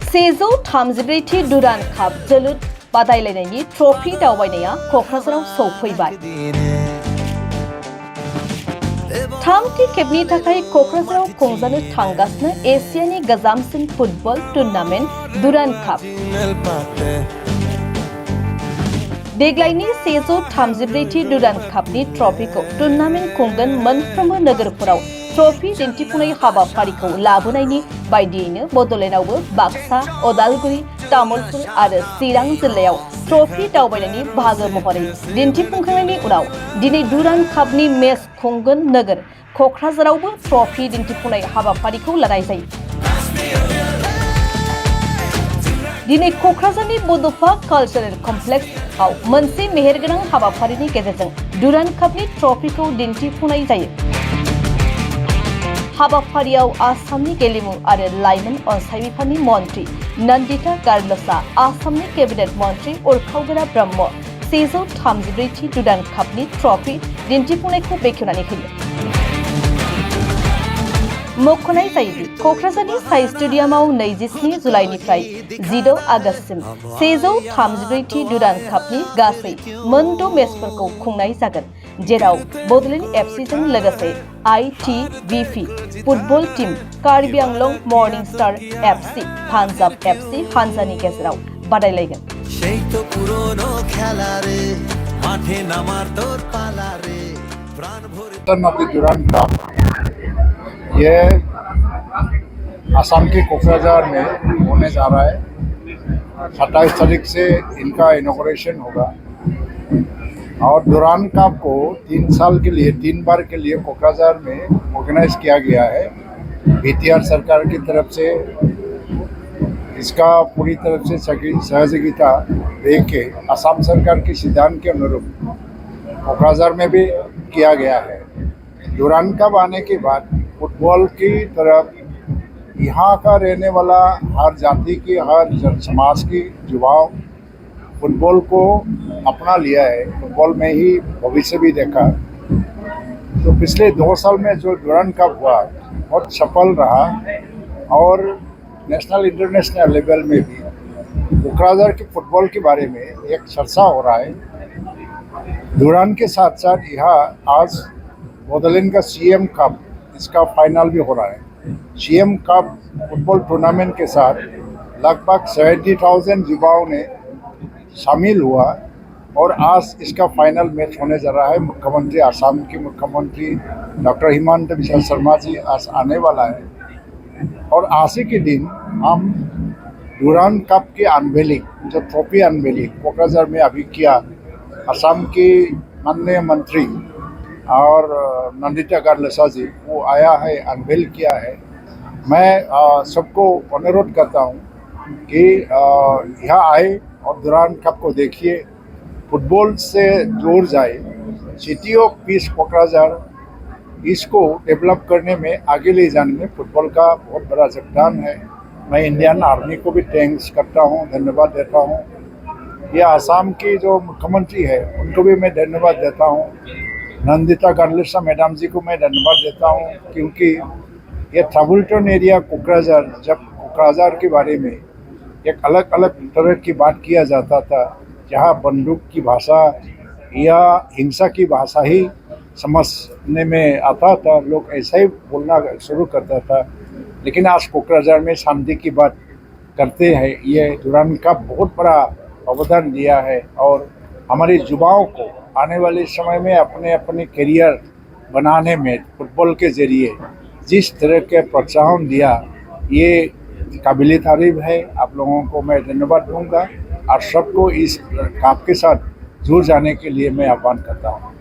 सेजौ 34थि डुरान्ड काप जोलुर बादायलायनायनि ट्रफी दावबायनाया क'क्राझाराव सौफैबाय। थामथि खेबनि थाखाय क'क्राझाराव खुंजानो थांगासिनो एसियानि गोजामसिन फुटबल टुर्नामेन्ट डुरान्ड काप। देग्लायनि 134थि डुरान्ड कापनि ट्रफीखौ टुर्नामेन्ट खुंगोन मोनफ्रोमबो नोगोरफोराव ट्रफी दिन्थिफुंनाय हाबाफारिखौ लाबोनायनि बायदियैनो बड'लेण्डआवबो बाक्सा, अदालगुरि, तामुलपुर आरो चिरां जिल्लायाव ट्रफी दावबायनायनि बाहागो महरै दिन्थिफुंखांनायनि उनाव दिनै डुरान्ड कापनि मेच खुंगोन नोगोर क'क्राझारावबो ट्रफी दिन्थिफुंनाय हाबाफारिखौ लानाय जायो। दिनै क'क्राझारनि बड'फा कालचारेल कमप्लेक्सआव मोनसे मेहेरगोनां हाबाफारिनि गेजेरजों डुरान्ड कापनि ट्रफीखौ दिन्थिफुंनाय जायो। हाबाफारियाव आसामनि गेलेमु आरो लाइमोन अनसाय बिफाननि मन्थ्रि नन्दिता गार्लसा, आसामनि केबिनेट मन्थ्रि उरखावगोरा ब्रह्म 134थि डुरान्ड कापनि ट्रफी दिन्थिफुंनायखौ बेखेवनानै होयो। मख'नाय जायोदि क'क्राझारनि साइ स्टेडियामाव 27 जुलाइनिफ्राय 16 आगस्तसिम 134थि डुरान्ड कापनि गासै मोन 6 मेचफोरखौ खुंनाय जागोन, जेराव बड'लेण्ड एफसिजों लोगोसे ITBP football team, Karbi Anglong morning star FC, Punjab FC हानजानि गेजेराव बादायलायगोन। ये असम के कोकराझार में होने जा रहा है। 27 तारीख से इनका इनॉग्रेशन होगा और डुरान्ड कप को 3 साल के लिए 3 बार के लिए कोकराझार में ऑर्गेनाइज किया गया है। BTR सरकार की तरफ से इसका पूरी तरफ से सहयोगिता दे के असम सरकार के सिद्धांत के अनुरूप कोकराझार में भी किया गया है। डुरान्ड कप आने के बाद फुटबॉल की तरफ यहाँ का रहने वाला हर जाति की, हर समाज की युवाओं फुटबॉल को अपना लिया है। फुटबॉल में ही भविष्य भी देखा। तो पिछले 2 साल में जो डुरान्ड कप हुआ बहुत सफल रहा और नेशनल इंटरनेशनल लेवल में भी कोकराझार के फुटबॉल के बारे में एक चर्चा हो रहा है। डुरान्ड के साथ साथ यहाँ आज बडोलैंड का CM कप, इसका फाइनल भी हो रहा है। CM कप फुटबॉल टूर्नामेंट के साथ लगभग 70,000 युवाओं ने शामिल हुआ और आज इसका फाइनल मैच होने जा रहा है। मुख्यमंत्री, आसाम के मुख्यमंत्री डॉक्टर हिमंता बिस्वा शर्मा जी आज आने वाला है और आज ही के दिन हम डुरान्ड कप की अनवेलिंग, जो ट्रॉफी अनवेलिंग कोकराझार में अभी किया, असम की माननीय मंत्री और नंदिता गार्लसा जी वो आया है, अनवेल किया है। मैं सबको अनुरोध करता हूँ कि यहाँ आए और डुरान्ड कप को देखिए, फुटबॉल से जुड़ जाए। सिटी ऑफ पीस कोकराझार इसको डेवलप करने में, आगे ले जाने में फुटबॉल का बहुत बड़ा योगदान है। मैं इंडियन आर्मी को भी थैंक्स करता हूँ, धन्यवाद देता हूँ। ये आसाम की जो मुख्यमंत्री है उनको भी मैं धन्यवाद देता हूँ। नंदिता गार्लसा मैडम जी को मैं धन्यवाद देता हूँ, क्योंकि ये ट्रबलटन एरिया कोकराझार, जब कोकराझार के बारे में एक अलग अलग तरह की बात किया जाता था, जहाँ बंदूक की भाषा या हिंसा की भाषा ही समझने में आता था, लोग ऐसा ही बोलना शुरू करता था। लेकिन आज कोकराझार में शांति की बात करते हैं। ये डुरान्ड कप बहुत बड़ा अवदान दिया है और हमारे युवाओं को आने वाले समय में अपने अपने करियर बनाने में फुटबॉल के जरिए जिस तरह के प्रोत्साहन दिया, ये काबिल तारीफ है। आप लोगों को मैं धन्यवाद दूंगा और सबको इस काम के साथ जुड़ जाने के लिए मैं आह्वान करता हूँ।